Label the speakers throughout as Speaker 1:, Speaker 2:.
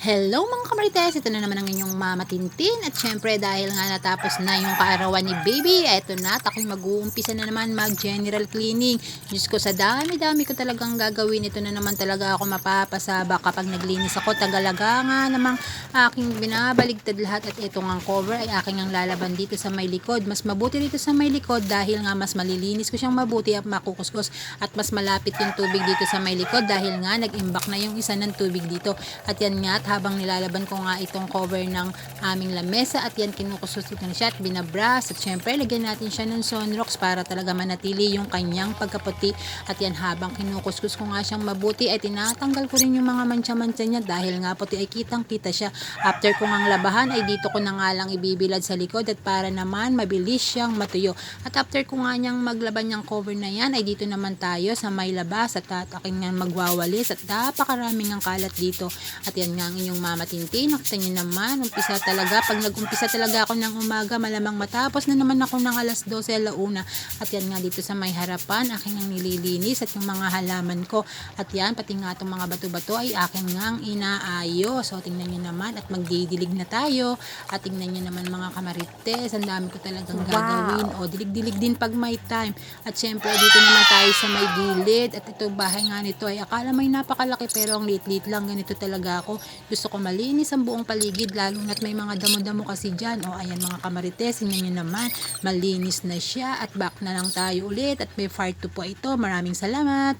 Speaker 1: Hello mga kamarites, ito na naman ang inyong Mama Tintin at syempre dahil nga natapos na yung kaarawan ni baby, eto na at ako'y mag-uumpisa na naman mag-general cleaning. Diyos ko, sa dami-dami ko talagang gagawin, ito na naman talaga ako mapapasabak kapag naglinis ako. Tagalaga nga namang aking binabaligtad lahat at ito nga cover ay aking ang lalaban dito sa may likod. Mas mabuti dito sa may likod dahil nga mas malilinis ko siyang mabuti at makukuskus at mas malapit yung tubig dito sa may likod dahil nga nag-imbak na yung isa ng tubig dito. At yan nga, habang nilalaban ko nga itong cover ng aming lamesa at yan kinukusot ko na siya at binabras at syempre lagyan natin siya ng Sunrox para talaga manatili yung kanyang pagkaputi. At yan habang kinukuskus ko nga siyang mabuti ay tinatanggal ko rin yung mga mantsa-mantsa niya dahil nga puti ay kitang kita siya. After ko ngang labahan ay dito ko na nga lang ibibilad sa likod at para naman mabilis siyang matuyo. At after ko nga niyang maglaban yung cover na yan ay dito naman tayo sa may labas at aking nga magwawalis at napakaraming ang kalat dito. At yan nga ang inyong Mama Tintin, nakita nyo naman, umpisa talaga, pag nag-umpisa talaga ako ng umaga, malamang matapos na naman ako ng alas 12 alauna. At yan nga dito sa may harapan, aking ang nililinis at yung mga halaman ko. At yan, pati nga itong mga bato-bato ay aking nga ang inaayos. So tingnan nyo naman at magdidilig na tayo. At tingnan nyo naman mga kamarites, ang dami ko talagang gagawin. O dilig-dilig din pag may time. At syempre dito naman tayo sa may gilid. At ito bahay nga nito ay akala may napakalaki pero ang liit-liit lang, ganito talaga ako. Gusto ko malinis ang buong paligid lalo na't may mga damo-damo kasi dyan. O ayan mga kamarites, tingnan nyo naman, malinis na siya at back na lang tayo ulit at may part 2 po ito. Maraming salamat.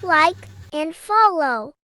Speaker 2: Like and follow.